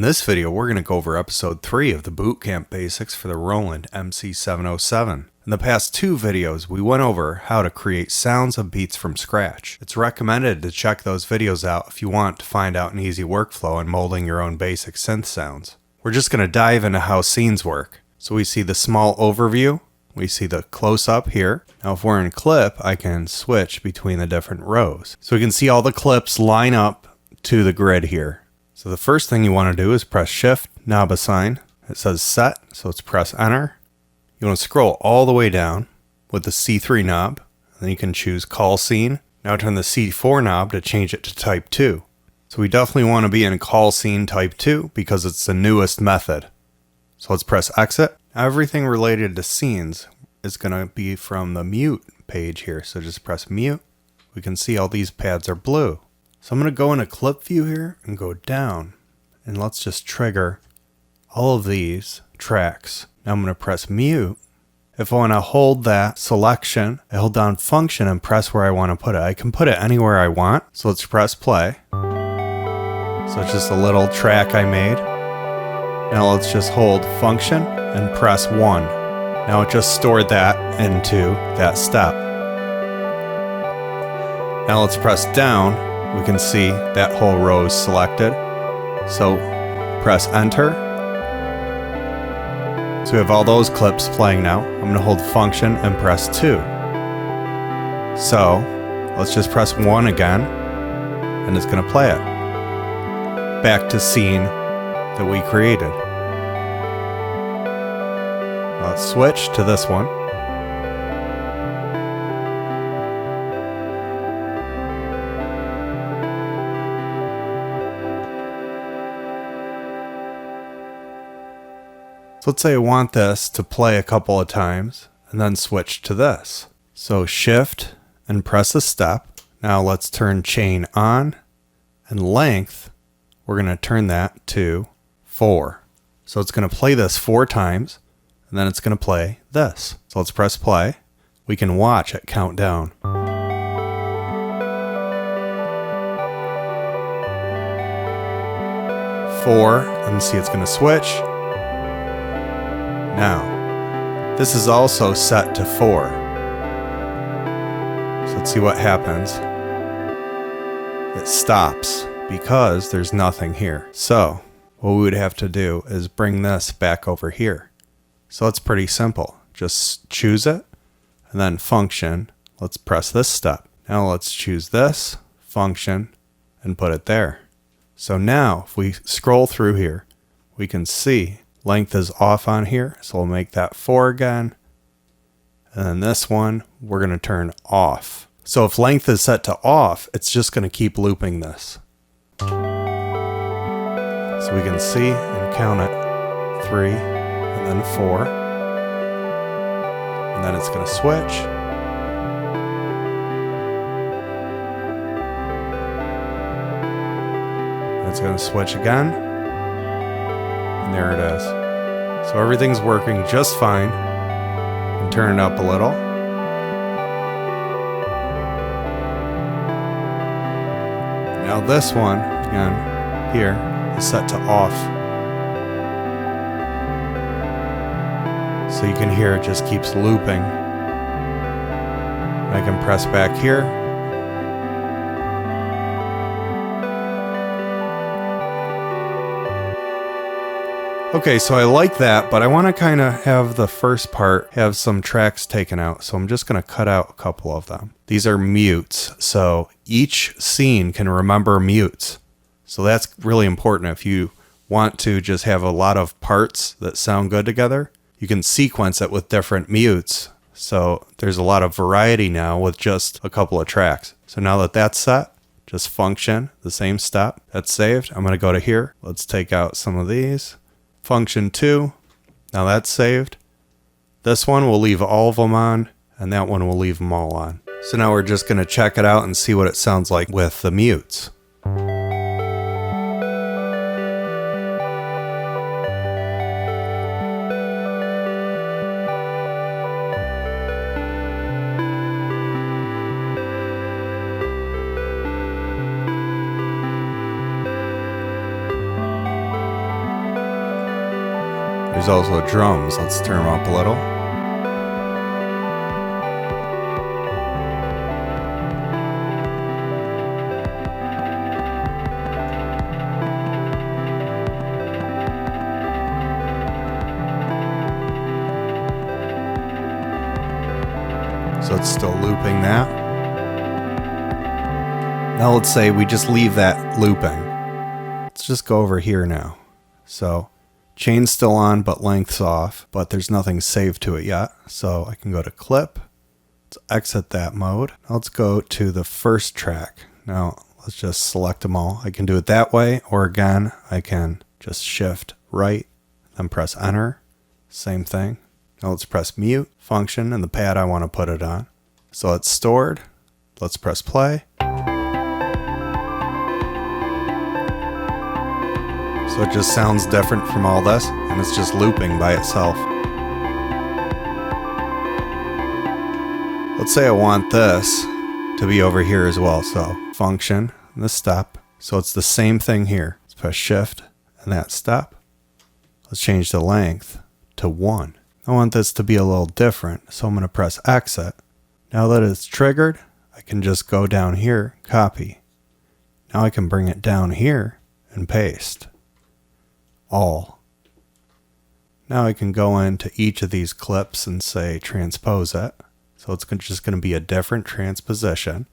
this video, we're going to go over episode 3 of the Bootcamp Basics for the Roland Mc-707. In the past 2 videos, we went over how to create sounds and beats from scratch. It's recommended to check those videos out if you want to find out an easy workflow in molding your own basic synth sounds. We're just going to dive into how scenes work. So we see the small overview, we see the close-up here. Now if we're in clip, I can switch between the different rows. So we can see all the clips line up to the grid here. So the first thing you want to do is press Shift, knob assign. It says set, so let's press enter. You want to scroll all the way down with the C3 knob. Then you can choose call scene. Now turn the C4 knob to change it to type 2. So we definitely want to be in call scene type 2 because it's the newest method. So let's press exit. Now everything related to scenes is going to be from the mute page here. So just press mute. We can see all these pads are blue. So I'm going to go into clip view here and go down. And let's just trigger all of these tracks. Now I'm going to press mute. If I want to hold that selection, I hold down function and press where I want to put it. I can put it anywhere I want. So let's press play. So it's just a little track I made. Now let's just hold function and press 1. Now it just stored that into that step. Now let's press down. We can see that whole row is selected. So press enter. So we have all those clips playing now. I'm going to hold function and press 2. So let's just press 1 again and it's going to play it. Back to scene that we created. Let's switch to this one. So let's say I want this to play a couple of times and then switch to this. So shift and press a step. Now let's turn chain on and length. We're going to turn that to 4. So it's going to play this 4 times and then it's going to play this. So let's press play. We can watch it count down. 4 and see it's going to switch. Now, this is also set to 4. So let's see what happens. It stops because there's nothing here. So what we would have to do is bring this back over here. So it's pretty simple. Just choose it and then function. Let's press this step. Now let's choose this function and put it there. So now if we scroll through here, we can see length is off on here, so we'll make that 4 again. And then this one, we're going to turn off. So if length is set to off, it's just going to keep looping this. So we can see and count it 3 and then 4. And then it's going to switch. And it's going to switch again. And there it is. So everything's working just fine. And turn it up a little. Now this one, again, here, is set to off. So you can hear it just keeps looping. I can press back here. Okay, so I like that, but I want to kind of have the first part have some tracks taken out. So I'm just going to cut out a couple of them. These are mutes. So each scene can remember mutes. So that's really important. If you want to just have a lot of parts that sound good together, you can sequence it with different mutes. So there's a lot of variety now with just a couple of tracks. So now that that's set, just function, the same step. That's saved. I'm going to go to here. Let's take out some of these. Function 2. Now that's saved. This one we'll leave all of them on, and that one we'll leave them all on. So now we're just going to check it out and see what it sounds like with the mutes. There's also drums. Let's turn them up a little. So it's still looping that. Now let's say we just leave that looping. Let's just go over here now. So chain's still on, but length's off, but there's nothing saved to it yet. So I can go to clip. Let's exit that mode. Now let's go to the first track. Now let's just select them all. I can do it that way, or again, I can just shift right, then press enter. Same thing. Now let's press mute function and the pad I want to put it on. So it's stored. Let's press play. So it just sounds different from all this, and it's just looping by itself. Let's say I want this to be over here as well. So function, and the step. So it's the same thing here. Let's press shift and that step. Let's change the length to 1. I want this to be a little different, so I'm going to press exit. Now that it's triggered, I can just go down here, copy. Now I can bring it down here and paste. All. Now I can go into each of these clips and say transpose it. So it's just going to be a different transposition.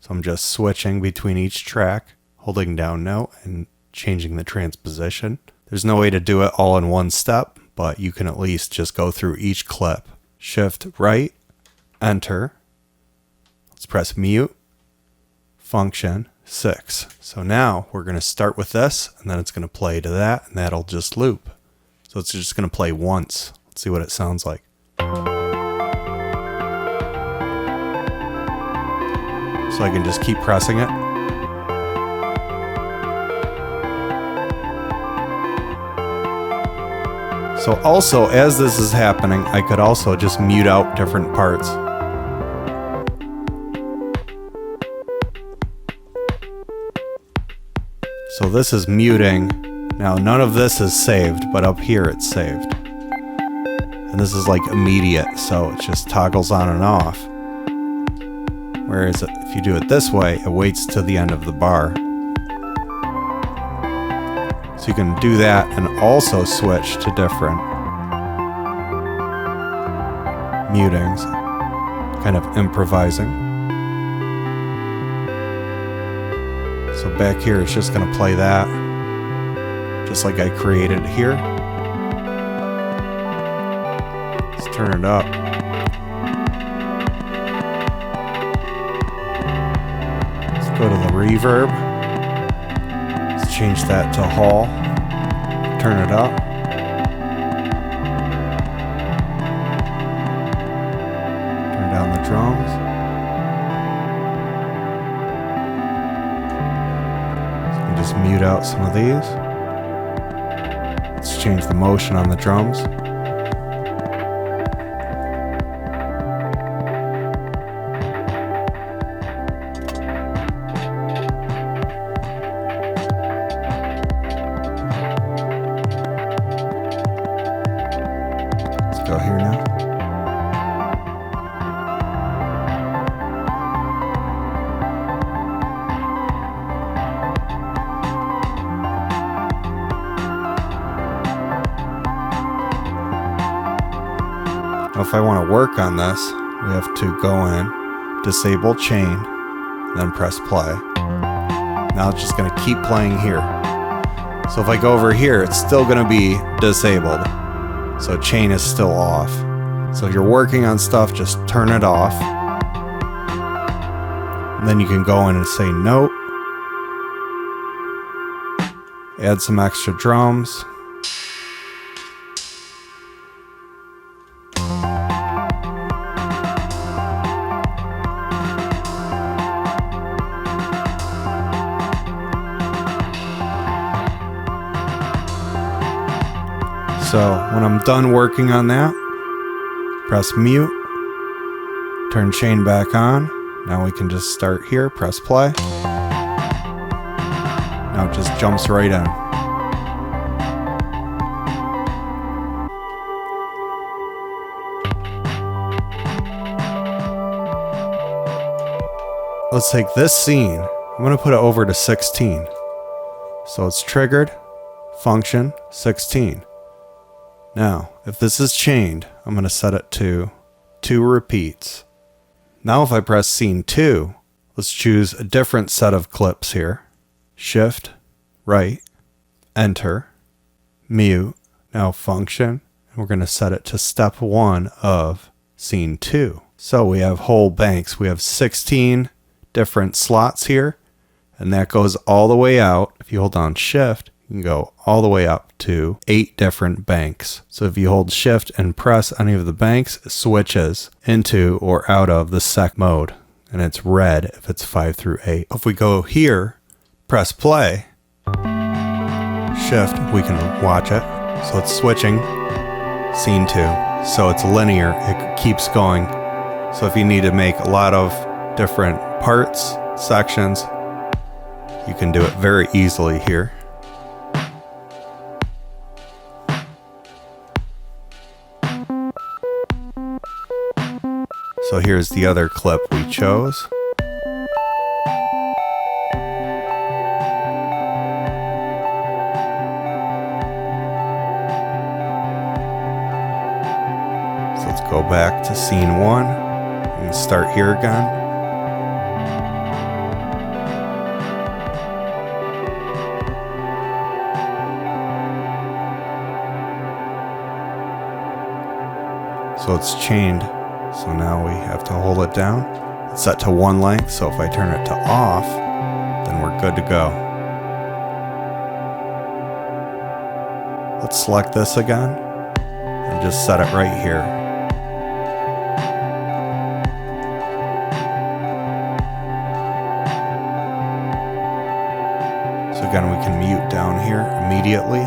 So I'm just switching between each track, holding down note and changing the transposition. There's no way to do it all in one step, but you can at least just go through each clip. Shift right, enter. Let's press mute, function 6. So now we're going to start with this, and then it's going to play to that, and that'll just loop. So it's just going to play once. Let's see what it sounds like. So I can just keep pressing it. So also, as this is happening, I could also just mute out different parts. So this is muting. Now none of this is saved, but up here it's saved. And this is like immediate, so it just toggles on and off. Whereas if you do it this way, it waits to the end of the bar. So you can do that and also switch to different mutings, kind of improvising. So back here, it's just going to play that, just like I created here. Let's turn it up. Let's go to the reverb. Let's change that to hall. Turn it up. Turn down the drums. So we can just mute out some of these. Let's change the motion on the drums. Go here now. Now if I want to work on this, we have to go in, disable chain, then press play. Now it's just going to keep playing here. So if I go over here, it's still going to be disabled. So chain is still off. So if you're working on stuff, just turn it off. And then you can go in and say note. Add some extra drums. So when I'm done working on that, press mute, turn chain back on. Now we can just start here, press play. Now it just jumps right in. let's take this scene. I'm going to put it over to 16. So it's triggered, function, 16. Now, if this is chained, I'm going to set it to 2 repeats. Now if I press scene 2, let's choose a different set of clips here. Shift, right, enter, mute, now function, and we're going to set it to step 1 of scene 2. So we have whole banks. We have 16 different slots here, and that goes all the way out. If you hold down shift, you can go all the way up to 8 different banks. So if you hold shift and press any of the banks, it switches into or out of the sec mode, and it's red if it's 5 through 8. If we go here, press play, shift, we can watch it. So it's switching scene 2. So it's linear, it keeps going. So if you need to make a lot of different parts, sections, you can do it very easily here. So here's the other clip we chose. So let's go back to scene 1 and start here again. So it's chained. So now we have to hold it down. It's set to 1 length, so if I turn it to off, then we're good to go. Let's select this again and just set it right here. So again, we can mute down here immediately.